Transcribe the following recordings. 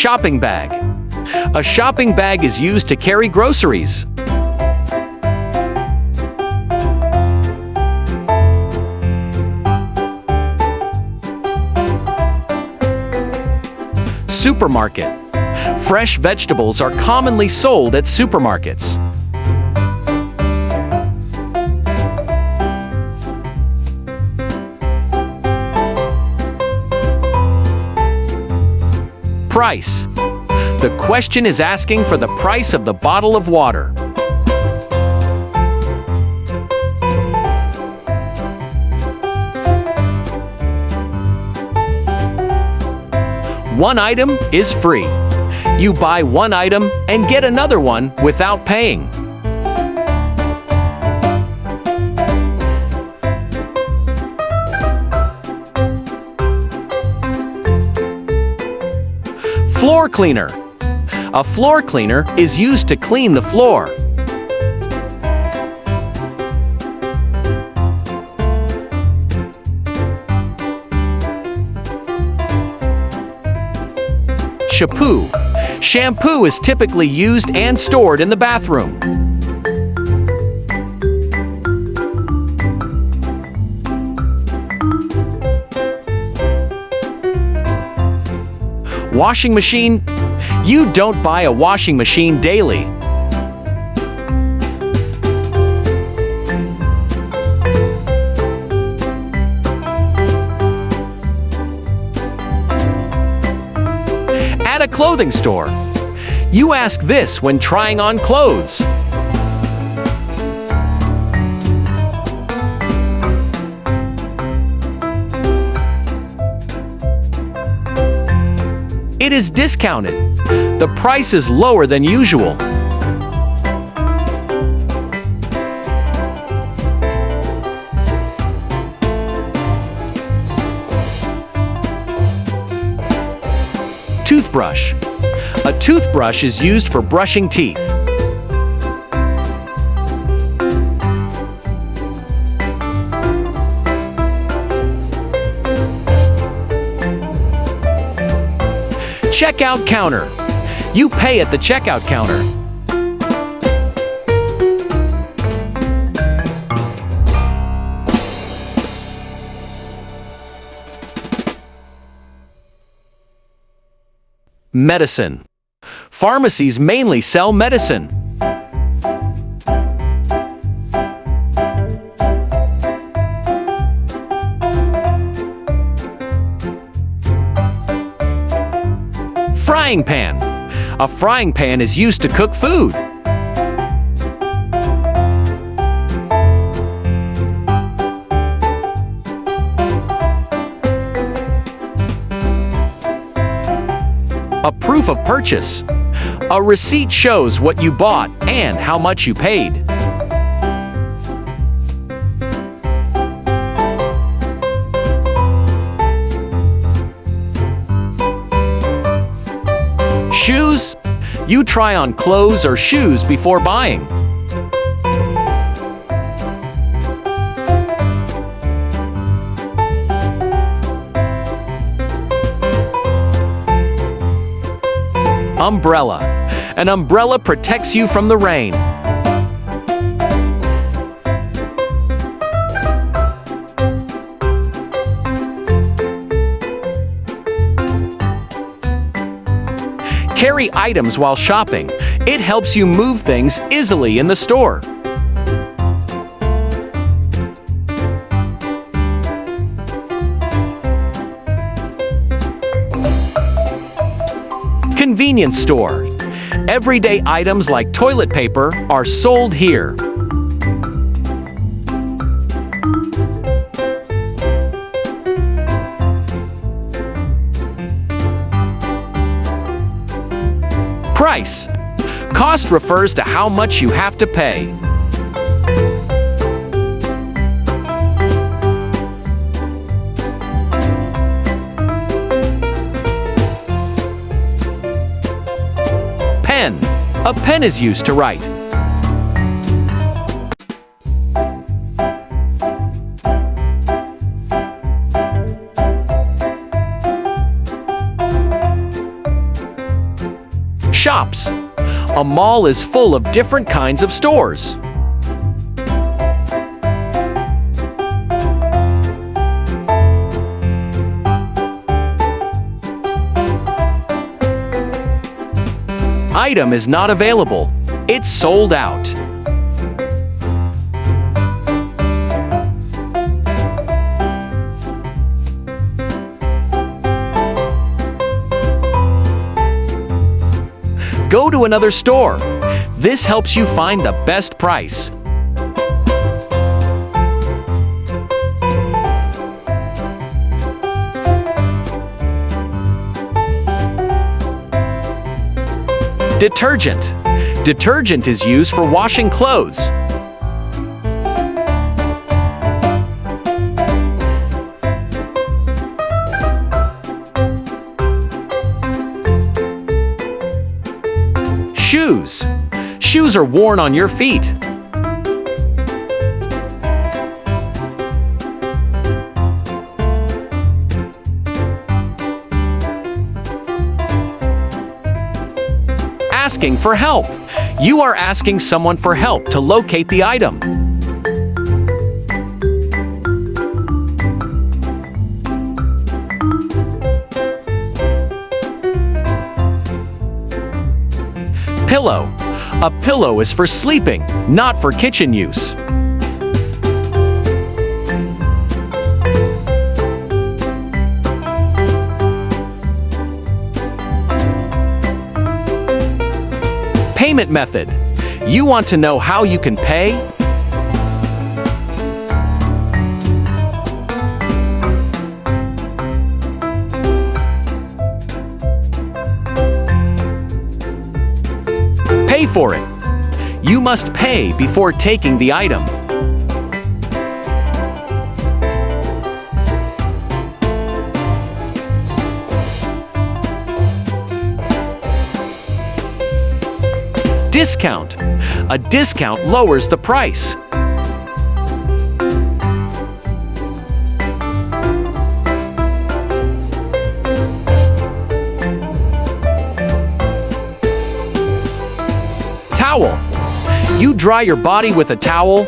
shopping bag. A shopping bag is used to carry groceries. Supermarket. Fresh vegetables are commonly sold at supermarkets. Price. The question is asking for the price of the bottle of water. One item is free. You buy one item and get another one without paying. Floor cleaner. A floor cleaner is used to clean the floor. Shampoo. Shampoo is typically used and stored in the bathroom. Washing machine. You don't buy a washing machine daily. At a clothing store. You ask this when trying on clothes. It is discounted. The price is lower than usual. Toothbrush. A toothbrush is used for brushing teeth. Checkout counter. You pay at the checkout counter. Medicine. Pharmacies mainly sell medicine. Frying pan. A frying pan is used to cook food. A proof of purchase. A receipt shows what you bought and how much you paid. Shoes. You try on clothes or shoes before buying. Umbrella. An umbrella protects you from the rain. Carry items while shopping. It helps you move things easily in the store. Convenience store. Everyday items like toilet paper are sold here. Price. Cost refers to how much you have to pay. Pen. A pen is used to write. shops. A mall is full of different kinds of stores. Item is not available. It's sold out. Go to another store. This helps you find the best price. Detergent. Detergent is used for washing clothes. Shoes. Shoes are worn on your feet. Asking for help. You are asking someone for help to locate the item. Pillow. A pillow is for sleeping, not for kitchen use. Payment method. You want to know how you can pay? Pay for it. You must pay before taking the item. Discount. A discount lowers the price. Towel. You dry your body with a towel.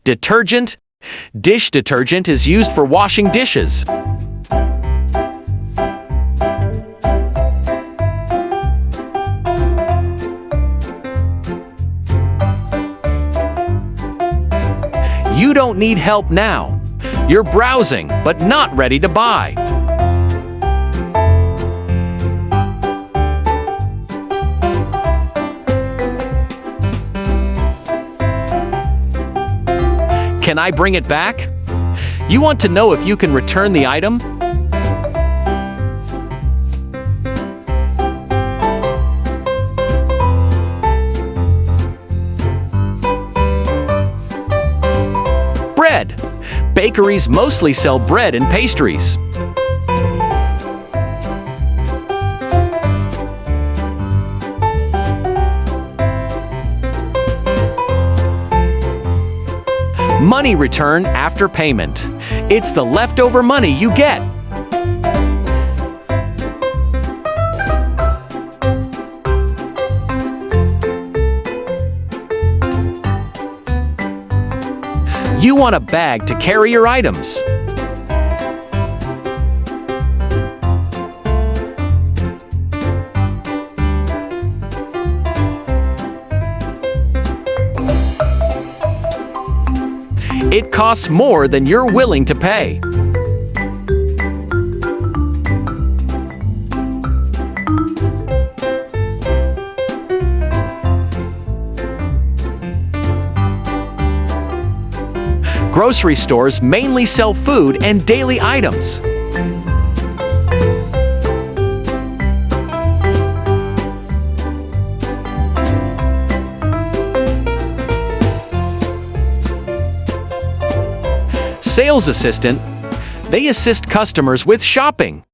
Detergent. Dish detergent is used for washing dishes. You don't need help now. You're browsing, but not ready to buy. Can I bring it back? You want to know if you can return the item? Bread. Bakeries mostly sell bread and pastries. Money return after payment. It's the leftover money you get. You want a bag to carry your items. It costs more than you're willing to pay. Grocery stores mainly sell food and daily items. Sales assistant. They assist customers with shopping.